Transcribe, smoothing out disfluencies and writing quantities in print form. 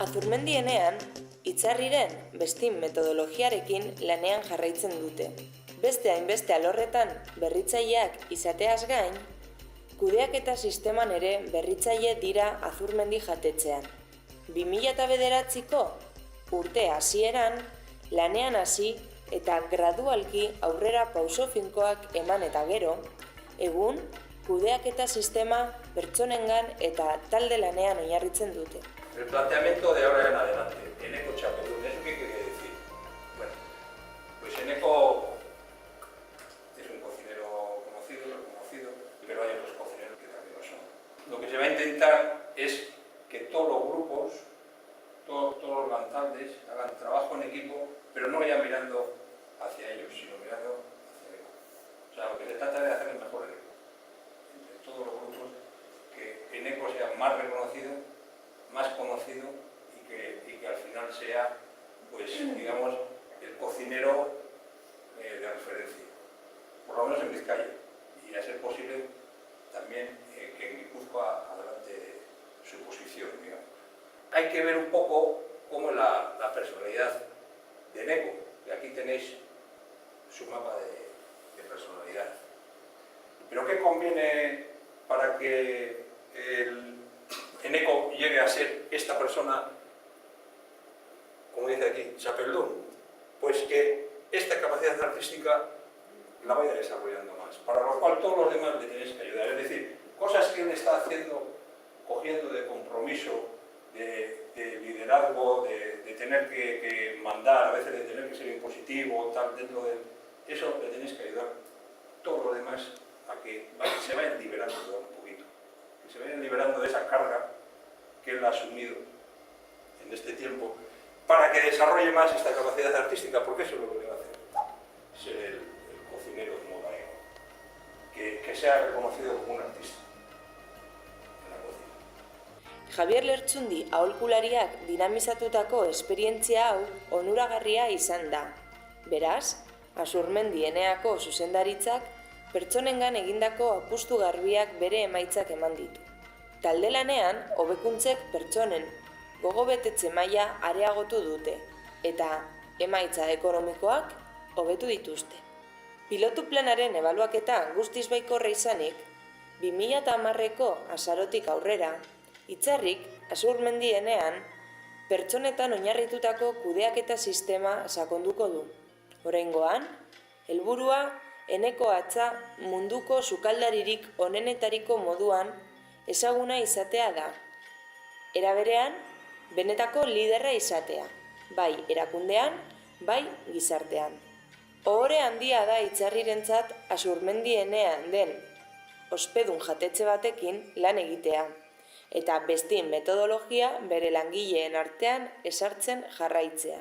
Azurmendienean, Itzarriren bestin metodologiarekin lanean jarraitzen dute. Beste hainbeste alorretan berritzaileak izateaz gain, kudeaketa sisteman ere berritzaile dira Azurmendi jatetxean. 2009ko urte hasieran lanean hasi eta gradualki aurrera pauso finkoak eman eta gero, egun kudeaketa sistema pertsonengan eta talde lanean oinarritzen dute. El planteamiento de ahora en adelante, Eneko Txapeldun, ¿eso qué quiere decir? Bueno, pues Eneko es un cocinero reconocido, pero hay otros cocineros que también lo son. Lo que se va a intentar es que todos los grupos, todos los lantaldes hagan trabajo en equipo, pero no vayan mirando hacia ellos, sino mirando hacia Eneko. O sea, lo que se trata es de hacer el mejor equipo entre todos los grupos, que Eneko sea más reconocido, más conocido y que al final sea, pues, digamos, el cocinero de referencia, por lo menos en Vizcaya, y a ser posible también que en Guipúzcoa adelante su posición, digamos. Hay que ver un poco cómo es la personalidad de Eneko, y aquí tenéis su mapa de personalidad. Pero ¿qué conviene para que Eneko llegue a ser esta persona, como dice aquí, Txapeldun? Pues que esta capacidad artística la vaya desarrollando más, para lo cual todos los demás le tenéis que ayudar. Es decir, cosas que él está haciendo, cogiendo de compromiso, de liderazgo, de tener que mandar, a veces de tener que ser impositivo, tal, dentro de eso le tenéis que ayudar todos los demás a que se vayan liberando un poquito, que se vayan liberando de esa carga que él ha asumido en este tiempo, para que desarrolle más esta capacidad artística, porque eso es lo que le va a hacer ser el cocinero de moda Eneko, que sea reconocido como un artista en la cocina. Javier Lertxundi aholkulariak dinamizatutako esperientzia hau onuragarria izan da. Beraz, Azurmendi Eneako zuzendaritzak pertsonengan egindako apustu garbiak bere emaitzak eman ditu. Talde lanean, hobekuntzek pertsonen gogobetetze maila areagotu dute eta emaitza ekonomikoak hobetu dituzte. Pilotu planaren ebaluaketa guztiz baikorra izanik, 2010ko azarotik aurrera, Itzarrik Azurmendi Enean pertsonetan oinarritutako kudeaketa sistema sakonduko du. Oraingoan, helburua Eneko hatza munduko sukaldaririk onenetariko moduan ezaguna izatea da. Era berean, benetako liderra izatea, bai erakundean, bai gizartean. Ohore handia da Itzarrirentzat Azurmendi Enean den ospedun jatetxe batekin lan egitea, eta bestin metodologia bere langileen artean ezartzen jarraitzea.